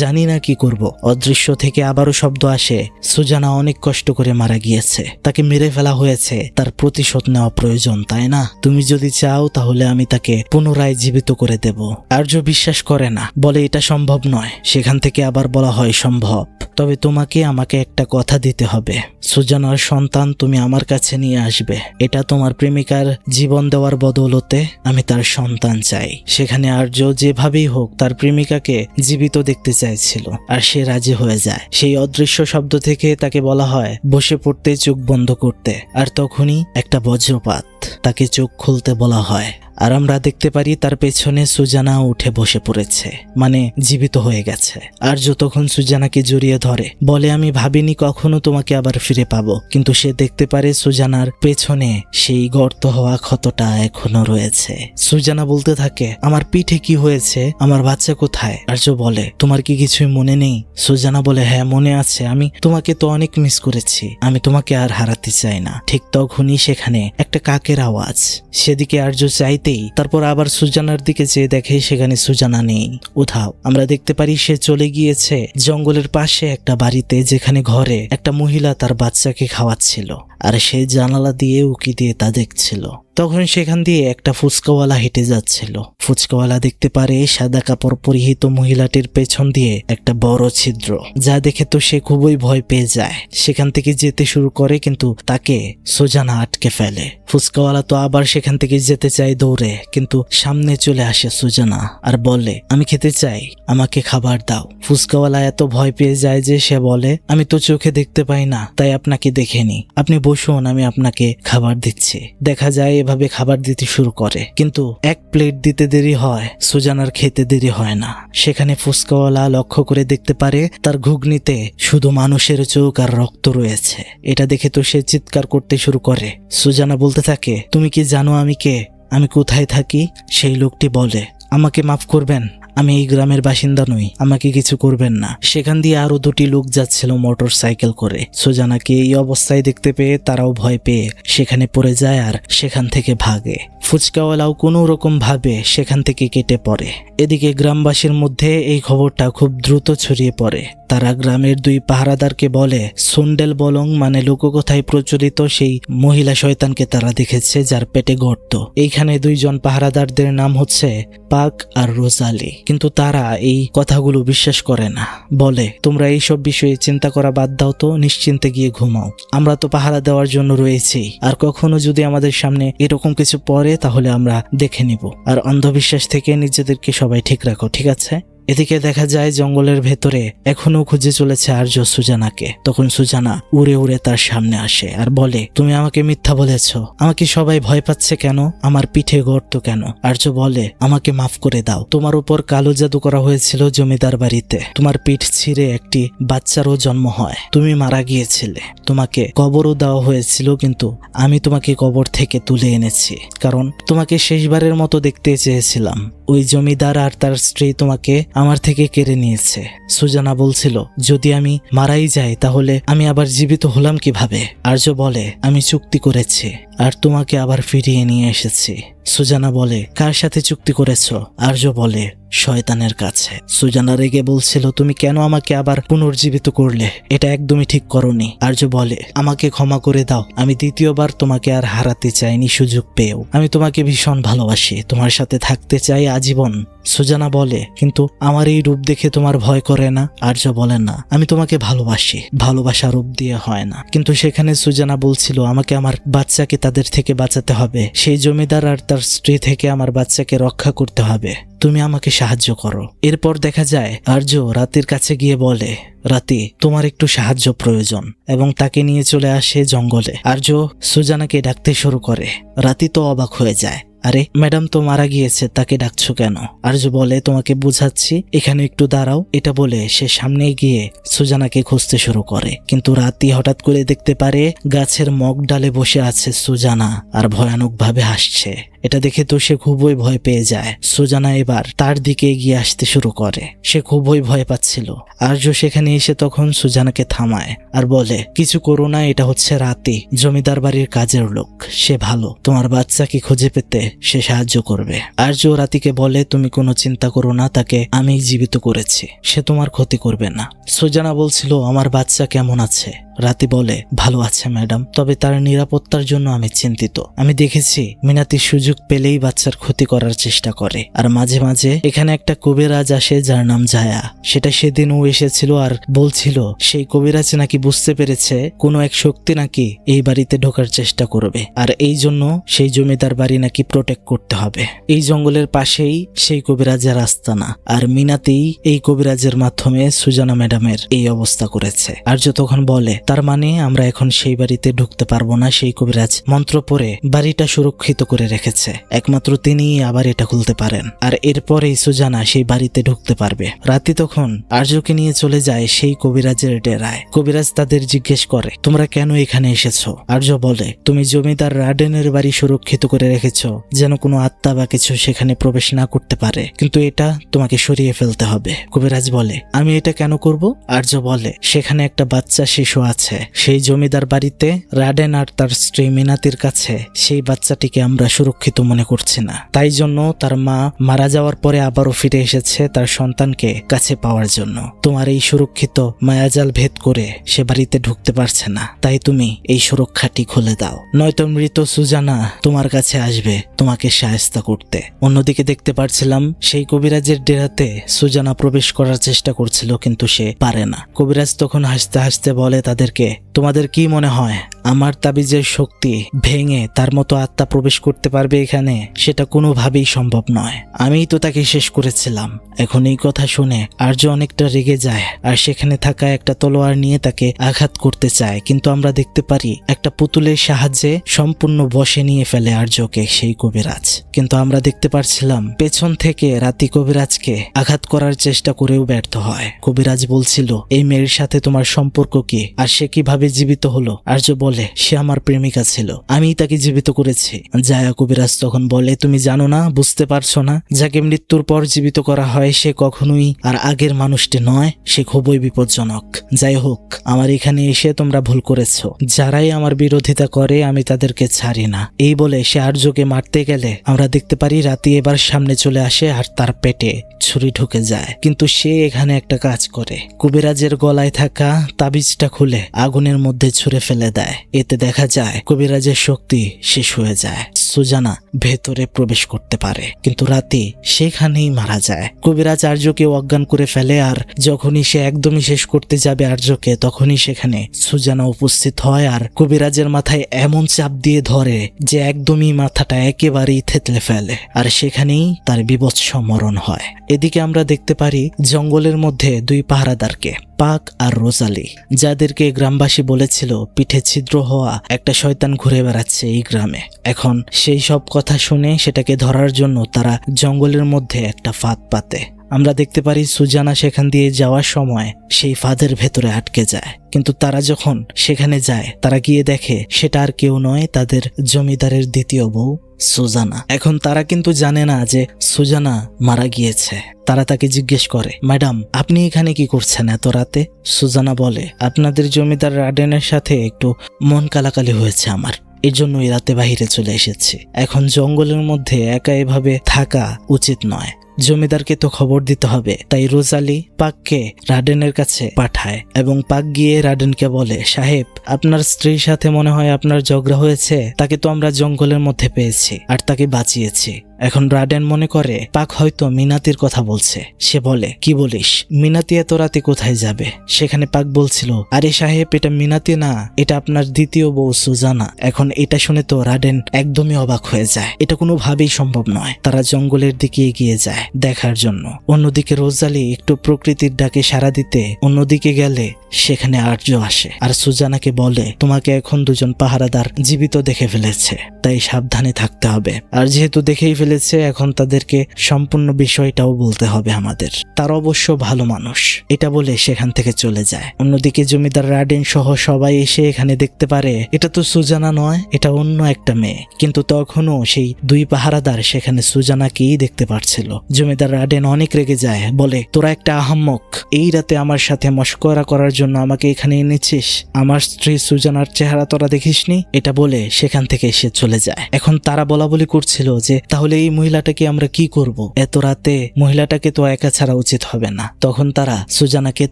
জানি না কি করব। অদৃশ্য থেকে আবারও শব্দ আসে, সুজানা অনেক কষ্ট করে মারা গিয়েছে, তাকে মেরে ফেলা হয়েছে, তার প্রতিশোধ নেওয়া প্রয়োজন, তাই না? তুমি যদি চাও তাহলে আমি তাকে পুনরায় জীবিত করে দেব। আর্য বিশ্বাস করে না, বলে এটা সম্ভব নয়। সেখান থেকে আবার বলা হয় সম্ভব, তবে তোমাকে আমাকে একটা কথা দিতে হবে। সুজানার সন্তান তুমি আমার কাছে নিয়ে আসবে, এটা তোমার প্রেমিকার জীবন দেওয়ার বদৌলতে আমি তার সন্তান চাই। সেখানে আর্য যেভাবেই হোক তার প্রেমিকাকে জীবিত দেখতে চাইছিল, আর সে রাজি হয়ে যায়। সেই অদৃশ্য শব্দ থেকে তাকে বলা হয় বসে পড়তে, চোখ বন্ধ করতে, আর তখনই একটা বজ্রপাত, তাকে চোখ খুলতে বলা হয়। আর আমরা দেখতে পারি তার পেছনে সুজানা উঠে বসে পড়েছে, মানে জীবিত হয়ে গেছে। আর্য তখন সুজানাকে জড়িয়ে ধরে, বলে আমি ভাবিনি কখনো তোমাকে আবার ফিরে পাবো। কিন্তু সে দেখতে পারে সুজানার পেছনে সেই গর্ত হওয়া ক্ষতটা এখনো রয়েছে। সুজানা বলতে থাকে, আমার পিঠে কি হয়েছে, আমার বাচ্চা কোথায়? আর্য বলে, তোমার কি কিছুই মনে নেই? সুজানা বলে, হ্যাঁ মনে আছে, আমি তোমাকে তো অনেক মিস করেছি, আমি তোমাকে আর হারাতে চাই না। ঠিক তখনই সেখানে একটা কাকের আওয়াজ, সেদিকে আর্য চাইতেই তারপর আবার সুজানার দিকে চেয়ে দেখে সেখানে সুজানা নেই, উধাও। আমরা দেখতে পারি সে চলে গিয়েছে জঙ্গলের পাশে একটা বাড়িতে, যেখানে ঘরে একটা মহিলা তার বাচ্চাকে খাওয়াচ্ছিল, আর সে জানালা দিয়ে উকি দিয়ে তা দেখছিল। তখন সেখান দিয়ে একটা ফুচকাওয়ালা হেঁটে যাচ্ছিল। ফুচকাওয়ালা দেখতে পারে সাদা কাপড় পরিহিত মহিলাটির পেছন দিয়ে একটা বড় ছিদ্র, যা দেখে তো সে খুবই ভয় পেয়ে যায়। সেখান থেকে যেতে শুরু করে, কিন্তু তাকে সুজানা আটকে ফেলে। ফুচকাওয়ালা তো আবার সেখান থেকে যেতে চায় দৌড়ে, কিন্তু সামনে চলে আসে সুজানা আর বলে, আমি খেতে চাই, আমাকে খাবার দাও। ফুচকাওয়ালা এত ভয় পেয়ে যায় যে সে বলে, আমি তো চোখে দেখতে পাই না, তাই আপনাকে দেখেনি, আপনি বসুন, আমি আপনাকে খাবার দিচ্ছি। দেখা যায় এভাবে খাবার দিতে শুরু করে, কিন্তু এক প্লেট দিতে দেরি হয়, সুজানার খেতে দেরি হয় না। সেখানে ফুচকাওয়ালা লক্ষ্য করে দেখতে পারে তার ঘুগনিতে শুধু মানুষের চোখ আর রক্ত রয়েছে। এটা দেখে তো সে চিৎকার করতে শুরু করে। সুজানা বলতে থাকে, তুমি কি জানো আমি কে, আমি কোথায় থাকি? সেই লোকটি বলে, আমাকে মাফ করবেন, আমি এই গ্রামের বাসিন্দা নই, আমাকে কিছু করবেন না। সেখান দিয়ে আরো দুটি লোক যাচ্ছিল মোটর সাইকেল করে। সুজানাকে এই অবস্থায় দেখতে পেয়ে তারাও ভয় পেয়ে সেখানে পড়ে যায় আর সেখান থেকে ভাগে। ফুচকাওয়ালাও কোনো রকম ভাবে সেখান থেকে কেটে পড়ে। এদিকে গ্রামবাসীর মধ্যে এই খবরটা খুব দ্রুত ছড়িয়ে পড়ে। তারা গ্রামের দুই পাহারাদারকে বলে, সুন্ডেল বলং মানে লোককথায় প্রচলিত সেই মহিলা শয়তানকে তারা দেখেছে যার পেটে গর্ত। এইখানে দুইজন পাহারাদারদের নাম হচ্ছে পাক আর রোজালি, কিন্তু তারা এই কথাগুলো বিশ্বাস করে না। বলে, তোমরা এইসব বিষয়ে চিন্তা করা বাদ দাও তো, নিশ্চিন্তে গিয়ে ঘুমাও, আমরা তো পাহারা দেওয়ার জন্য রয়েছি, আর কখনো যদি আমাদের সামনে এরকম কিছু পড়ে তাহলে আমরা দেখে নিব, আর অন্ধবিশ্বাস থেকে নিজেদেরকে সবাই ঠিক রাখো, ঠিক আছে? এদিকে দেখা যায় জঙ্গলের ভেতরে এখনো খুঁজে চলেছে আর্য সুজানাকে। তখন সুজানা উড়ে উড়ে তার সামনে আসে আর বলে, তুমি আমাকে মিথ্যা বলেছ, আমাকে সবাই ভয় পাচ্ছে কেন, আমার পিঠে গর্ত কেন? আর্য বলে, আমাকে মাফ করে দাও, তোমার উপর কালো জাদু করা হয়েছিল জমিদার বাড়িতে, তোমার পিঠ ছিঁড়ে একটি বাচ্চারও জন্ম হয়, তুমি মারা গিয়েছিলে, তোমাকে কবরও দেওয়া হয়েছিল, কিন্তু আমি তোমাকে কবর থেকে তুলে এনেছি, কারণ তোমাকে শেষবারের মতো দেখতে চেয়েছিলাম। ওই জমিদার আর তার স্ত্রী তোমাকে আমার থেকে কেড়ে নিয়েছে। সুজানা বলছিল, যদি আমি মারাই যাই তাহলে আমি আবার জীবিত হলাম কিভাবে? আর্য বলে, আমি চুক্তি করেছি আর তোমাকে আবার ফিরিয়ে নিয়ে এসেছি। সুজানা বলে, কার সাথে চুক্তি করেছ? আর্য বলে, শয়তানের কাছে। সুজানা রেগে বলছিল, তুমি কেন আমাকে আবার পুনর্জীবিত করলে? এটা একদমই ঠিক করনি। আর্য বলে, আমাকে ক্ষমা করে দাও, আমি দ্বিতীয়বার তোমাকে আর হারাতে চাইনি সুযোগ পেয়েও, আমি তোমাকে ভীষণ ভালোবাসি, তোমার সাথে থাকতে চাই আজীবন। সুজানা বলে, কিন্তু আমার এই রূপ দেখে তোমার ভয় করে না? আর্য বলে, না, আমি তোমাকে ভালোবাসি, ভালোবাসা রূপ দিয়ে হয় না। কিন্তু সেখানে সুজানা বলছিল, আমাকে আমার বাচ্চাকে তাদের থেকে বাঁচাতে হবে, সেই জমিদার আর তার স্ত্রী থেকে আমার বাচ্চাকে রক্ষা করতে হবে, তুমি আমাকে সাহায্য করো। এরপর দেখা যায় আর্য রাতির কাছে গিয়ে বলে, রাতি, তোমার একটু সাহায্য প্রয়োজন, এবং তাকে নিয়ে চলে আসে জঙ্গলে। আর্য সুজানাকে ডাকতে শুরু করে। রাতি তো অবাক হয়ে যায়, আরে ম্যাডাম তো মারা গিয়েছে, তাকে ডাকছো কেন? আর্য বলে, তোমাকে বুঝাচ্ছি, এখানে একটু দাঁড়াও। এটা বলে সে সামনে গিয়ে সুজানাকে খুঁজতে শুরু করে, কিন্তু রাতি হঠাৎ করে দেখতে পারে গাছের মগ ডালে বসে আছে সুজানা আর ভয়ানক ভাবে হাসছে। এটা দেখে তো সে খুবই ভয় পেয়ে যায়। সুজানা এবার তার দিকে এগিয়ে আসতে শুরু করে, সে খুবই ভয় পাচ্ছিল। আর্য সেখানে এসে তখন সুজানাকে থামায় আর বলে, কিছু করো না, এটা হচ্ছে রাতি, জমিদার বাড়ির কাজের লোক, সে ভালো, তোমার বাচ্চাকে খুঁজে পেতে সে সাহায্য করবে। আর্য রাতিকে বলে, তুমি কোনো চিন্তা করো না, তাকে আমি জীবিত করেছি, সে তোমার ক্ষতি করবে না। সুজানা বলছিল, আমার বাচ্চা কেমন আছে? রাতি বলে, ভালো আছে ম্যাডাম, তবে তার নিরাপত্তার জন্য আমি চিন্তিত। আমি দেখেছি মিনাতি সুযোগ পেলেই বাচ্চার ক্ষতি করার চেষ্টা করে, আর মাঝে মাঝে এখানে একটা কবিরাজ আসে যার নাম জায়া। সেটা সেদিন ও এসেছিল আর বলছিল সেই কবিরাজ নাকি বুঝতে পেরেছে কোনো এক শক্তি নাকি এই বাড়িতে ঢোকার চেষ্টা করবে, আর এই জন্য সেই জমিদার বাড়ি নাকি প্রোটেক্ট করতে হবে। এই জঙ্গলের পাশেই সেই কবিরাজের আস্তানা, আর মিনাতেই এই কবিরাজের মাধ্যমে সুজানা ম্যাডামের এই অবস্থা করেছে। আর্য তখন বলে, তার মানে আমরা এখন সেই বাড়িতে ঢুকতে পারবো না। সেই কবিরাজ মন্ত্র পড়ে বাড়িটা সুরক্ষিত করে রেখেছে, একমাত্র তিনিই আবার এটা খুলতে পারেন। আর এরপরেই সুজানা সেই বাড়িতে ঢুকতে পারবে। রাতে তখন আর্যকে নিয়ে চলে যায় সেই কবিরাজের ডেরায়। কবিরাজ তাদের জিজ্ঞেস করে, তোমরা কেন এখানে এসেছো? আর্য বলে, তুমি জমিদার রাডেনের বাড়ি সুরক্ষিত করে রেখেছো যেন কোনো আত্মা বা কিছু সেখানে প্রবেশ না করতে পারে, কিন্তু এটা তোমাকে সরিয়ে ফেলতে হবে। কবিরাজ বলে, আমি এটা কেন করব? আর্য বলে, সেখানে একটা বাচ্চা শিশু আছে। সেই জমিদার বাড়িতে রাডেন আর তার স্ত্রী মিনাতির কাছে সেই বাচ্চাটিকে আমরা সুরক্ষিত মনে করছি না। তাই জন্য তার মা মারা যাওয়ার পরে আবারও ফিরে এসেছে তার সন্তানকে কাছে পাওয়ার জন্য। তোমার এই সুরক্ষিত মায়াজাল ভেদ করে সে বাড়িতে ঢুকতে পারছে না, তাই তুমি এই সুরক্ষাটি খুলে দাও, নয়তো মৃত সুজানা তোমার কাছে আসবে তোমাকে শায়েস্তা করতে। অন্যদিকে দেখতে পারছিলাম সেই কবিরাজের ডেরাতে সুজানা প্রবেশ করার চেষ্টা করছিল, কিন্তু সে পারে না। কবিরাজ তখন হাসতে হাসতে বলে তাদেরকে, তোমাদের কি মনে হয় আমার তাবিজের শক্তি ভেঙে তার মতো আত্মা প্রবেশ করতে পারবে এখানে? সেটা কোনোভাবেই সম্ভব নয়। আমিই তো তাকে শেষ করেছিলাম। এখন এই কথা শুনে আর্য অনেকটা রেগে যায় আর সেখানে থাকা একটা তলোয়ার নিয়ে তাকে আঘাত করতে চায়, কিন্তু আমরা দেখতে পারি একটা পুতুলের সাহায্যে সম্পূর্ণ বশে নিয়ে ফেলে আর্যকে সেই কবিরাজ। কিন্তু আমরা দেখতে পারছিলাম পেছন থেকে রাতি কবিরাজকে আঘাত করার চেষ্টা করেও ব্যর্থ হয়। কবিরাজ বলছিল, এই মেয়ের সাথে তোমার সম্পর্ক কি, আর সে কিভাবে জীবিত হলো? আর্য বলে, সে আমার প্রেমিকা ছিল, আমি তাকে জীবিত করেছি। জায়া কবিরাজ তখন বলে, তুমি জানো না, বুঝতে পারছো না, যাকে মৃত্যুর পর জীবিত করা হয় সে কখনোই আর আগের মানুষটি নয়, সে খুবই বিপজ্জনক। যাই হোক, আমার এখানে এসে তোমরা ভুল করেছো। যারাই আমার বিরোধিতা করে আমি তাদেরকে ছাড়ি না। এই বলে সে আর্যকে মারতে গেলে আমরা দেখতে পারি রাতি এবার সামনে চলে আসে আর তার পেটে ছুরি ঢুকে যায়। কিন্তু সে এখানে একটা কাজ করে, কবিরাজের গলায় থাকা তাবিজটা খুলে আগুনের মধ্যে ছুঁড়ে ফেলে দেয়। এতে দেখা যায় কবিরাজের শক্তি শেষ হয়ে যায়, সুজানা ভেতরে প্রবেশ করতে পারে, কিন্তু রাতি সেখানেই মারা যায়। কবিরাজ আর্যকে অজ্ঞান করে ফেলে, আর যখনই সে একদমই শেষ করতে যাবে আর্যকে, তখনই সেখানে সুজানা উপস্থিত হয় আর কবিরাজের মাথায় এমন চাপ দিয়ে ধরে যে একদমই মাথাটা একেবারেই থেতলে ফেলে, আর সেখানেই তার বীভৎস মরণ হয়। এদিকে আমরা দেখতে পারি জঙ্গলের মধ্যে দুই পাহারাদারকে, পাক আর রোজালি, যাদেরকে গ্রামবাসী বলেছিল পিঠে ছিদ্র হওয়া একটা শয়তান ঘুরে বেড়াচ্ছে এই গ্রামে। এখন সেই সব কথা শুনে সেটাকে ধরার জন্য তারা জঙ্গলের মধ্যে একটা ফাঁদ পাতে। আমরা দেখতে পারি সুজানা সেখান দিয়ে যাওয়ার সময় সেই ফাঁদের ভেতরে আটকে যায়, কিন্তু তারা যখন সেখানে যায় তারা গিয়ে দেখে সেটা আর কেউ নয়, তাদের জমিদারের দ্বিতীয় বউ সুজানা। এখন তারা কিন্তু জানে না যে সুজানা মারা গিয়েছে। তারা তাকে জিজ্ঞেস করে, ম্যাডাম আপনি এখানে কি করছেন এত রাতে? সুজানা বলে, আপনাদের জমিদার রাডেনের সাথে একটু মন কালাকালি হয়েছে আমার, এর জন্য এই রাতে বাহিরে চলে এসেছি। এখন জঙ্গলের মধ্যে একা এভাবে থাকা উচিত নয়, জমিদারকে তো খবর দিতে হবে। তাই রোজালি পাককে রাডেনের কাছে পাঠায় এবং পাক গিয়ে রাডেনকে বলে, সাহেব আপনার স্ত্রীর সাথে মনে হয় আপনার ঝগড়া হয়েছে, তাকে তো আমরা জঙ্গলের মধ্যে পেয়েছি আর তাকে বাঁচিয়েছি। এখন রাডেন মনে করে পাক হয়তো মিনাতির কথা বলছে। সে বলে, কি বলিস, মিনাতি এত রাতে কোথায় যাবে? সেখানে পাক বলছিল, আরে সাহেব এটা মিনাতি না, এটা আপনার দ্বিতীয় বউ সুজানা। এখন এটা শুনে তো রাডেন একদমই অবাক হয়ে যায়, এটা কোনোভাবেই সম্ভব নয়। তারা জঙ্গলের দিকে এগিয়ে যায় দেখার জন্য। অন্যদিকে রোজালি একটু প্রকৃতির ডাকে সাড়া দিতে অন্যদিকে গেলে সেখানে আর্য আসে আর সুজানাকে বলে, তোমাকে এখন দুজন পাহারাদার জীবিত দেখে ফেলেছে, তাই সাবধানে থাকতে হবে। আর যেহেতু দেখেই ফেলেছে এখন তাদেরকে সম্পূর্ণ বিষয়টাও বলতে হবে আমাদের। তার অবশ্য ভালো মানুষ, এটা বলে সেখান থেকে চলে যায়। অন্যদিকে জমিদার রাডেন সহ সবাই এসে এখানে দেখতে পারে এটা তো সুজানা নয়, এটা অন্য একটা মেয়ে। কিন্তু তখনও সেই দুই পাহারাদার সেখানে সুজানাকেই দেখতে পারছিল। জমিদার রাডেন অনেক রেগে যায়, বলে, তোরা একটা আহাম্মক, এই রাতে আমার সাথে মশকরা করার জন্য আমাকে এখানে এনেছিস? আমার স্ত্রী সুজানার চেহারা তোরা দেখিসনি? এটা বলে সেখান থেকে সে চলে যায়। এখন তারা বলা বলি করছিল যে তাহলে এই মহিলাটাকে আমরা কি করব? এত রাতে মহিলাটাকে তো একা ছাড়া উচিত হবে না। তখন তারা সুজানাকে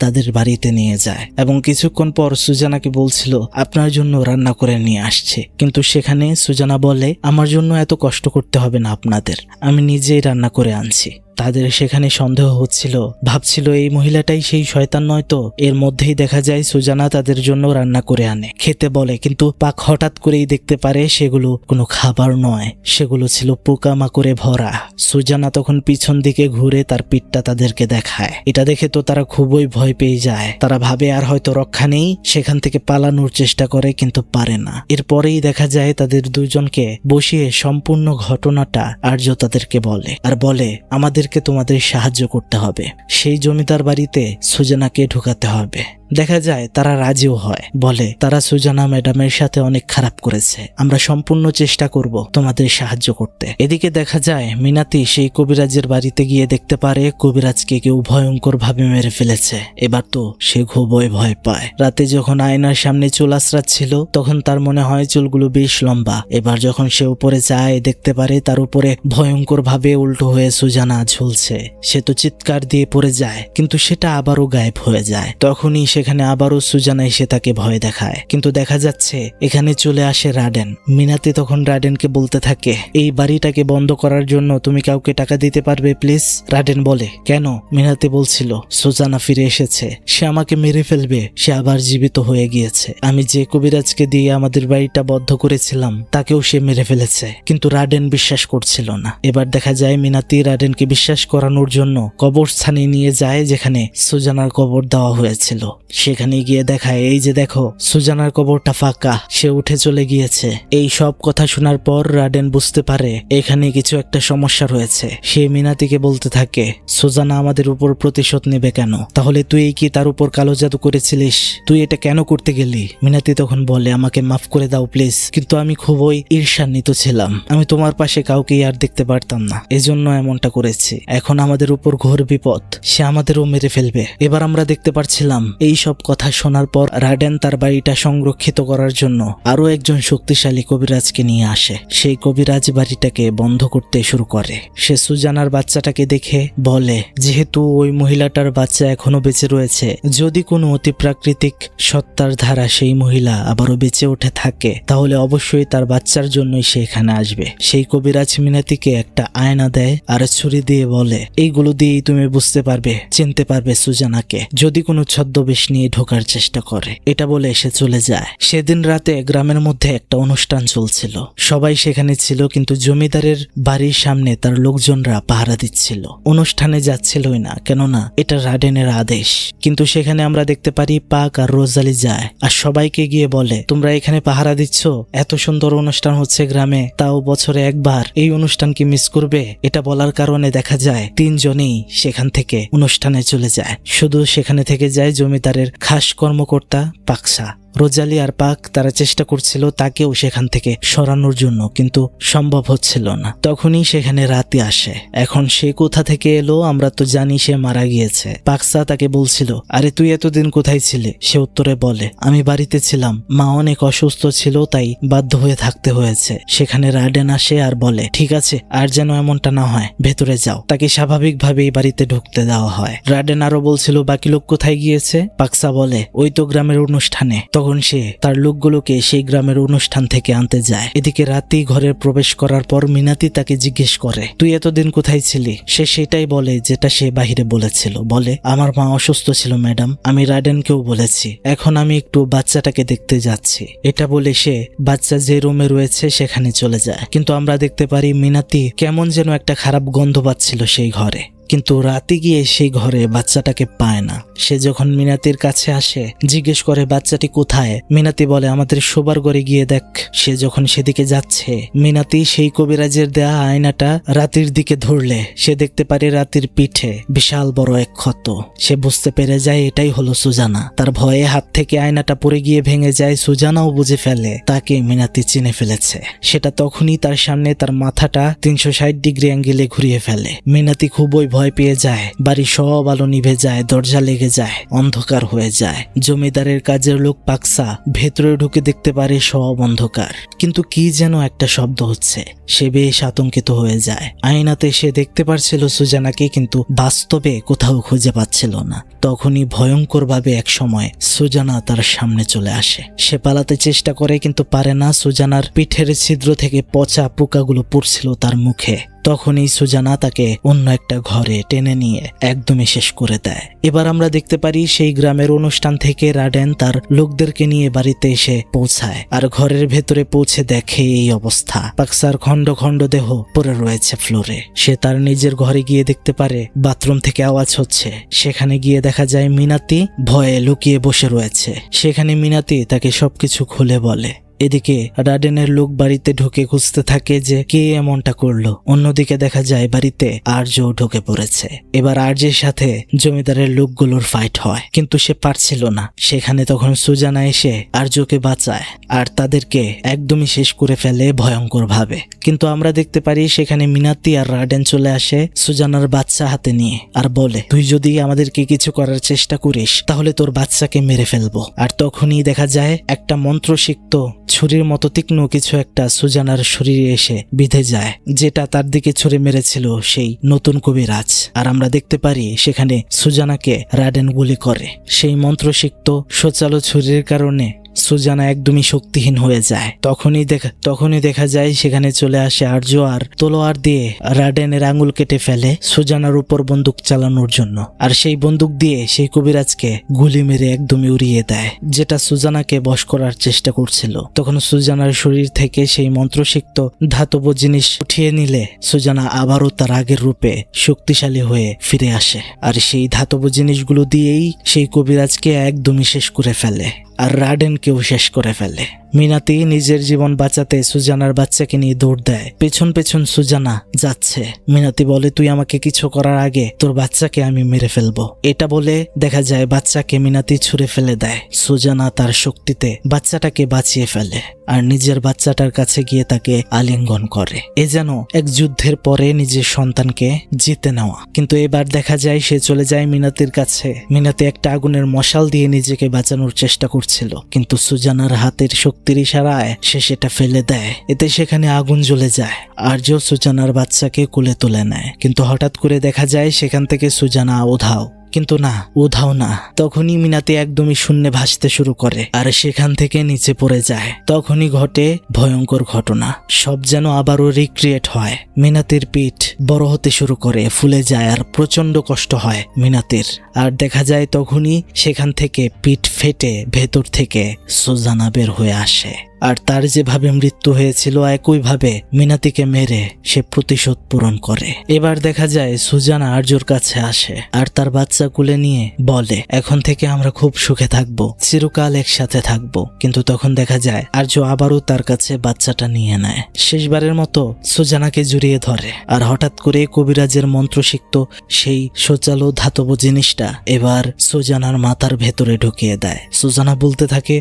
তাদের বাড়িতে নিয়ে যায় এবং কিছুক্ষণ পর সুজানাকে বলছিল, আপনার জন্য রান্না করে নিয়ে আসছে। কিন্তু সেখানে সুজানা বলে, আমার জন্য এত কষ্ট করতে হবে না আপনাদের, আমি নিজেই রান্না করে আনছি। তাদের সেখানে সন্দেহ হচ্ছিল, ভাবছিল এই মহিলাটাই সেই শয়তান নয় তো। এর মধ্যেই দেখা যায় সুজানা তাদের জন্য রান্না করে আনে, খেতে বলে, কিন্তু পাক হঠাৎ করেই দেখতে পারে সেগুলো কোনো খাবার নয়, সেগুলো ছিল পোকামাকড়ে ভরা। সুজানা তখন পিছন দিকে ঘুরে তার পিঠটা তাদেরকে দেখায়। এটা দেখে তো তারা খুবই ভয় পেয়ে যায়। তারা ভাবে আর হয়তো রক্ষা নেই, সেখান থেকে পালানোর চেষ্টা করে কিন্তু পারে না। এরপরেই দেখা যায় তাদের দুজনকে বসিয়ে সম্পূর্ণ ঘটনাটা আর্য তাদেরকে বলে, আর বলে আমাদেরকে তোমাদের সাহায্য করতে হবে, সেই জমিদার বাড়িতে সুজানাকে ঢুকাতে হবে। দেখা যায় তারা রাজিও হয়, বলে তারা সুজানা ম্যাডামের সাথে অনেক খারাপ করেছে, আমরা সম্পূর্ণ চেষ্টা করব তোমাদের সাহায্য করতে। এদিকে দেখা যায় মিনাতি সেই কবিরাজের বাড়িতে গিয়ে দেখতে পারে কবিরাজকে কেউ ভয়ঙ্কর ভাবে মেরে ফেলেছে। এবার তো সে খুবই ভয় পায়। রাতে যখন আয়নার সামনে চুল আঁচড়াচ্ছিল তখন তার মনে হয় চুলগুলো বেশ লম্বা। এবার যখন সে উপরে যায় দেখতে পারে তার উপরে ভয়ঙ্কর ভাবে উল্টো হয়ে সুজানা ঝুলছে। সে তো চিৎকার দিয়ে পড়ে যায়, কিন্তু সেটা আবারও গায়েব হয়ে যায়। তখনই সেখানে আবারও সুজানা এসে তাকে ভয় দেখায়, কিন্তু দেখা যাচ্ছে এখানে চলে আসে রাডেন। মিনাতি তখন রাডেনকে বলতে থাকে এই বাড়িটাকে বন্ধ করার জন্য তুমি কাউকে টাকা দিতে পারবে প্লিজ? রাডেন বলে কেন? মিনাতি বলছিল সুজানা ফিরে এসেছে, সে আমাকে মেরে ফেলবে, সে আবার জীবিত হয়ে গিয়েছে। আমি যে কবিরাজকে দিয়ে আমাদের বাড়িটা বদ্ধ করেছিলাম তাকেও সে মেরে ফেলেছে। কিন্তু রাডেন বিশ্বাস করছিল না। এবার দেখা যায় মিনাতি রাডেনকে বিশ্বাস করানোর জন্য কবরস্থানে নিয়ে যায় যেখানে সুজানার কবর দেওয়া হয়েছিল। সেখানে গিয়ে দেখায় এই যে দেখো সুজানার কবরটা ফাঁকা, সে উঠে চলে গিয়েছে। এই সব কথা শোনার পর রাডেন বুঝতে পারে এখানে কিছু একটা সমস্যা রয়েছে। সে মিনাতিকে বলতে থাকে সুজানা আমাদের উপর প্রতিশোধ নেবে কেন? তাহলে তুই কি তার উপর কালো জাদু করেছিলিস? তুই এটা কেন করতে গেলি? মিনাতি তখন বলে আমাকে মাফ করে দাও প্লিজ, কিন্তু আমি খুবই ঈর্ষান্বিত ছিলাম। আমি তোমার পাশে কাউকে আর দেখতে পারতাম না, এজন্য এমনটা করেছি। এখন আমাদের উপর ঘোর বিপদ, সে আমাদেরও মেরে ফেলবে। এবার আমরা দেখতে পারছিলাম। এই সব কথা শোনার পর রাডেন তার বাড়িটা সংরক্ষিত করার জন্য আরো একজন শক্তিশালী কবিরাজকে নিয়ে আসে। সেই কবিরাজ বাড়িটাকে বন্ধ করতে শুরু করে। সে সুজানার বাচ্চাটাকে দেখে বলে যেহেতু ওই মহিলাটার বাচ্চা এখনো বেঁচে রয়েছে, যদি কোনো অতিপ্রাকৃতিক সত্তার ধারা সেই মহিলা আবারও বেঁচে উঠে থাকে তাহলে অবশ্যই তার বাচ্চার জন্যই সে এখানে আসবে। সেই কবিরাজ মিনাতিকে একটা আয়না দেয় আর ছুরি দিয়ে বলে এইগুলো দিয়েই তুমি বুঝতে পারবে, চিনতে পারবে সুজানাকে যদি কোনো ছদ্মবেশ নিয়ে ঢোকার চেষ্টা করে। এটা বলে সে চলে যায়। সেদিন রাতে গ্রামের মধ্যে একটা অনুষ্ঠান চলছিল, সবাই সেখানে ছিল, কিন্তু জমিদারের বাড়ির সামনে তার লোকজনরা পাহারা দিচ্ছিল। অনুষ্ঠানে যাচ্ছিলই না, কেননা এটা রাডেনের আদেশ। কিন্তু সেখানে আমরা দেখতে পারি পাক আর রোজালি যায় আর সবাইকে গিয়ে বলে তোমরা এখানে পাহারা দিচ্ছ, এত সুন্দর অনুষ্ঠান হচ্ছে গ্রামে, তাও বছরে একবার, এই অনুষ্ঠান কি মিস করবে? এটা বলার কারণে দেখা যায় তিনজনেই সেখান থেকে অনুষ্ঠানে চলে যায়। শুধু সেখানে থেকে যায় জমিদারের খাস কর্মকর্তা পাকসা। রোজালি আর পাক তারা চেষ্টা করছিল তাকেও সেখান থেকে সরানোর জন্য, কিন্তু সম্ভব হচ্ছিল না। তখনই সেখানে রাতে আসে। এখন সে কোথা থেকে এলো আমরা তো জানি সে মারা গিয়েছে। পাকসা তাকে বলছিল আরে তুই এতদিন কোথায় ছিলে? সে উত্তরে বলে আমি বাড়িতে ছিলাম, মা অনেক অসুস্থ ছিল তাই বাধ্য হয়ে থাকতে হয়েছে। সেখানে রাডেন আসে আর বলে ঠিক আছে, আর যেন এমনটা না হয়, ভেতরে যাও। তাকে স্বাভাবিকভাবেই বাড়িতে ঢুকতে দেওয়া হয়। রাডেন আরো বলছিল বাকি লোক কোথায় গিয়েছে? পাকসা বলে ওই তো গ্রামের অনুষ্ঠানে। তখন সে তার লোকগুলোকে সেই গ্রামের অনুষ্ঠান থেকে আনতে যায়। এদিকে রাতে ঘরে প্রবেশ করার পর মিনাতি তাকে জিজ্ঞেস করে তুই এতদিন কোথায় ছিলি? সে সেটাই বলে যেটা সে বাহিরে বলেছিল। বলে আমার মা অসুস্থ ছিল ম্যাডাম, আমি রাডেনকেও বলেছি, এখন আমি একটু বাচ্চাটাকে দেখতে যাচ্ছি। এটা বলে সে বাচ্চা যে রুমে রয়েছে সেখানে চলে যায়। কিন্তু আমরা দেখতে পারি মিনাতি কেমন যেন একটা খারাপ গন্ধ পাচ্ছিল সেই ঘরে, কিন্তু রাতে গিয়ে সেই ঘরে বাচ্চাটাকে পায় না। সে যখন মিনাতির কাছে আসে জিজ্ঞেস করে বাচ্চাটি কোথায়? মিনাতি বলে আমাদের শোবার ঘরে গিয়ে দেখ। সে যখন সেদিকে যাচ্ছে মিনাতি সেই কবিরাজের দেয়া আয়নাটা রাতের দিকে ধরলে সে দেখতে পারে রাতের পিঠে বিশাল বড় এক ক্ষত। সে বুঝতে পেরে যায় এটাই হলো সুজানা। তার ভয়ে হাত থেকে আয়নাটা পড়ে গিয়ে ভেঙে যায়। সুজানাও বুঝে ফেলে তাকে মিনাতি চিনে ফেলেছে। সেটা তখনই তার সামনে তার মাথাটা 360 ডিগ্রি অ্যাঙ্গেলে ঘুরিয়ে ফেলে। মিনাতি খুবই ভয় পেয়ে যায়। বাড়ি সব আলো নিভে যায়, দরজা লেগে যায়, অন্ধকার হয়ে যায়। জমিদারের কাজের লোক পাকসা ভেতরে ঢুকে দেখতে পারে সব অন্ধকার, কিন্তু কি যেন একটা শব্দ হচ্ছে। সে বেশ আতঙ্কিত হয়ে যায়। আয়নাতে সে দেখতে পারছিল সুজানাকে, কিন্তু বাস্তবে কোথাও খুঁজে পাচ্ছিল না। তখনই ভয়ঙ্কর ভাবে এক সময় সুজানা তার সামনে চলে আসে। সে পালাতে চেষ্টা করে কিন্তু পারে না। সুজানার পিঠের ছিদ্র থেকে পচা পোকাগুলো পড়ছিল তার মুখে। তখনই সুজানা তাকে অন্য একটা ঘরে টেনে নিয়ে একদমই শেষ করে দেয়। এবার আমরা দেখতে পারি সেই গ্রামের অনুষ্ঠান থেকে রাডেন তার লোকদেরকে নিয়ে বাড়িতে এসে পৌঁছায়, আর ঘরের ভেতরে পৌঁছে দেখে এই অবস্থা। পাকসার খন্ড খন্ড দেহ পড়ে রয়েছে ফ্লোরে। সে তার নিজের ঘরে গিয়ে দেখতে পারে বাথরুম থেকে আওয়াজ হচ্ছে। সেখানে গিয়ে দেখা যায় মিনাতি ভয়ে লুকিয়ে বসে রয়েছে। সেখানে মিনাতি তাকে সবকিছু খুলে বলে। এদিকে রাডেনের লোক বাড়িতে ঢুকে খুঁজতে থাকে যে কে এমনটা করলো। অন্যদিকে দেখা যায় বাড়িতে আর্য ঢুকে পড়েছে। এবার আর্যের সাথে জমিদারের লোকগুলোর ফাইট হয়, কিন্তু সে পারছিল না। সেখানে তখন সুজানা এসে আর্যকে বাঁচায় আর তাদেরকে একদমই শেষ করে ফেলে ভয়ঙ্কর ভাবে। কিন্তু আমরা দেখতে পারি সেখানে মিনাতি আর রাডেন চলে আসে সুজানার বাচ্চা হাতে নিয়ে আর বলে, তুই যদি আমাদেরকে কিছু করার চেষ্টা করিস তাহলে তোর বাচ্চাকে মেরে ফেলবো। আর তখনই দেখা যায় একটা মন্ত্রসিক্ত ছুরির মতো তীক্ষ্ণ কিছু একটা সুজানার শরীরে এসে বিঁধে যায়, যেটা তার দিকে ছুঁড়ে মেরেছিল সেই নতুন কবিরাজ। আর আমরা দেখতে পারি সেখানে সুজানাকে রাডেন গুলি করে। সেই মন্ত্রসিক্ত সচালো ছুরির কারণে সুজানা একদমই শক্তিহীন হয়ে যায়। তখনই দেখা যায় সেখানে চলে আসে আর্য আর তলোয়ার দিয়ে রাডেনের আঙুল কেটে ফেলে সুজানার উপর বন্দুক চালানোর জন্য। আর সেই বন্দুক দিয়ে সেই কবিরাজকে গুলি মেরে একদমই উড়িয়ে দেয়, যেটা সুজানাকে বশ করার চেষ্টা করছিল। তখন সুজানার শরীর থেকে সেই মন্ত্রসিক্ত ধাতব জিনিস উঠিয়ে নিলে সুজানা আবারও তার আগের রূপে শক্তিশালী হয়ে ফিরে আসে। আর সেই ধাতব জিনিসগুলো দিয়েই সেই কবিরাজকে একদমই শেষ করে ফেলে আর রাডেনকেও শেষ করে ফেলে। মিনাতি নিজের জীবন বাঁচাতে সুজানার বাচ্চাকে নিয়ে দৌড় দেয়। পেছন পেছন সুজানা যাচ্ছে। মিনাতি বলে, তুই আমাকে কিছু করার আগে তোর বাচ্চাকে আমি মেরে ফেলবো। এটা বলে দেখা যায় বাচ্চাকে মিনাতি ছুঁড়ে ফেলে দেয়। সুজানা তার শক্তিতে বাচ্চাটাকে বাঁচিয়ে ফেলে আর নিজের বাচ্চাটার কাছে গিয়ে তাকে আলিঙ্গন করে। এ যেন এক যুদ্ধের পরে নিজের সন্তানকে জিতে নেওয়া। কিন্তু এবার দেখা যায় সে চলে যায় মিনাতির কাছে। মিনাতি একটা আগুনের মশাল দিয়ে নিজেকে বাঁচানোর চেষ্টা করছিল, কিন্তু সুজানার হাতের শক্তির ইশারায় সে সেটা ফেলে দেয়। এতে সেখানে আগুন জ্বলে যায়। আর্য সুজানার বাচ্চাকে কোলে তুলে নেয়, কিন্তু হঠাৎ করে দেখা যায় সেখান থেকে সুজানা উধাও। কিন্তু না, উধাও না, তখনই মিনাতি একদমই শূন্যে ভাসতে শুরু করে আর সেখান থেকে নিচে পড়ে যায়। তখনই ঘটে ভয়ঙ্কর ঘটনা। সব যেন আবারও রিক্রিয়েট হয়। মিনাতির পিঠ বড় হতে শুরু করে, ফুলে যায় আর প্রচন্ড কষ্ট হয় মিনাতির। আর দেখা যায় তখনই সেখান থেকে পিঠ ফেটে ভেতর থেকে সুজানা বের হয়ে আসে। আর তার যেভাবে মৃত্যু হয়েছিল একইভাবে মিনাতিকে মেরে সে প্রতিশোধ পূরণ করে। এবার দেখা যায় সুজানা আর্যর কাছে আসে আর তার বাচ্চা কুলে নিয়ে বলে, এখন থেকে আমরা খুব সুখে থাকবো, চিরকাল একসাথে থাকবো। কিন্তু তখন দেখা যায় আর্য আবারও তার কাছে বাচ্চাটা নিয়ে নেয়। শেষবারের মতো সুজানাকে জড়িয়ে ধরে আর হঠাৎ করে কবিরাজের মন্ত্রসিক্ত সেই সচালো ধাতব জিনিসটা এবার সুজানার মাথার ভেতরে ঢুকিয়ে দেয়। সুজানা বলতে থাকে,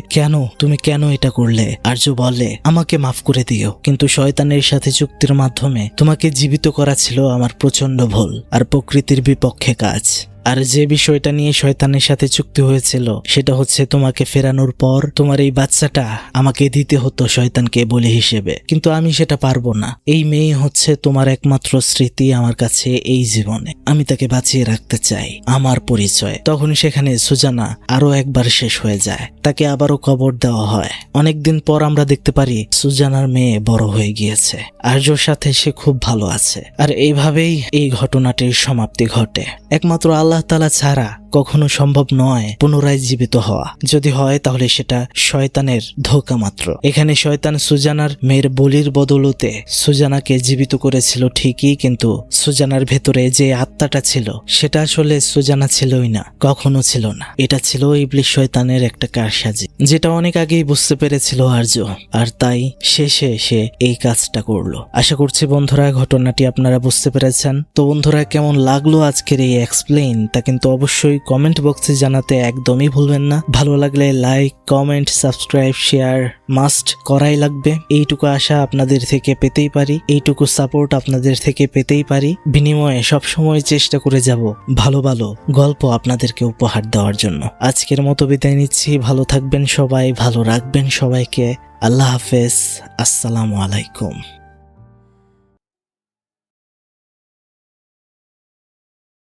তুমি কেন এটা করলে? আর্য বলে, আমাকে মাফ করে দিও, কিন্তু শয়তানের সাথে চুক্তির মাধ্যমে তোমাকে জীবিত করা ছিল আমার প্রচন্ড ভুল আর প্রকৃতির বিপক্ষে কাজ। আর যে বিষয়টা নিয়ে শয়তানের সাথে চুক্তি হয়েছিল সেটা হচ্ছে তোমাকে ফেরানোর পর তোমার এই বাচ্চাটা আমাকে দিতে হতো শয়তানকে বলি হিসেবে, কিন্তু আমি সেটা পারবো না। এই মেয়ে হচ্ছে তোমার একমাত্র স্মৃতি আমার কাছে এই জীবনে, আমি তাকে বাঁচিয়ে রাখতে চাই, আমার পরিচয়। তখন সেখানে সুজানা আরো একবার শেষ হয়ে যায়। তাকে আবারও কবর দেওয়া হয়। অনেকদিন পর আমরা দেখতে পারি সুজানার মেয়ে বড় হয়ে গিয়েছে। আর্যর সাথে সে খুব ভালো আছে। আর এইভাবেই এই ঘটনাটির সমাপ্তি ঘটে। একমাত্র আল্লাহ তাআলা ছাড়া কখনো সম্ভব নয় পুনরায় জীবিত হওয়া। যদি হয় তাহলে সেটা শয়তানের ধোঁকা মাত্র। এখানে শয়তান সুজানার মেয়ের বলির বদলতে সুজানাকে জীবিত করেছিল ঠিকই, কিন্তু সুজানার ভেতরে যে আত্মাটা ছিল সেটা আসলে সুজানা ছিলই না, কখনো ছিল না। এটা ছিল ইবলিস শয়তানের একটা কারসাজি, যেটা অনেক আগেই বুঝতে পেরেছিল আর্য, আর তাই শেষে সে এই কাজটা করলো। আশা করছি বন্ধুরা ঘটনাটি আপনারা বুঝতে পেরেছেন। তো বন্ধুরা, কেমন লাগলো আজকের এই এক্সপ্লেইন তা কিন্তু অবশ্যই কমেন্ট বক্সে জানাতে একদমই ভুলবেন না। ভালো লাগলে like, comment, subscribe, share must করাই লাগবে। এইটুকু আশা আপনাদের থেকে পেতেই পারি, এইটুকু সাপোর্ট আপনাদের থেকে পেতেই পারি। বিনিময়ে সবসময় চেষ্টা করে যাব ভালো ভালো গল্প আপনাদেরকে উপহার দেওয়ার জন্য। আজকের মতো বিদায় নিচ্ছি। ভালো থাকবেন সবাই, ভালো রাখবেন সবাইকে। আল্লাহ হাফেজ, আসসালামু আলাইকুম।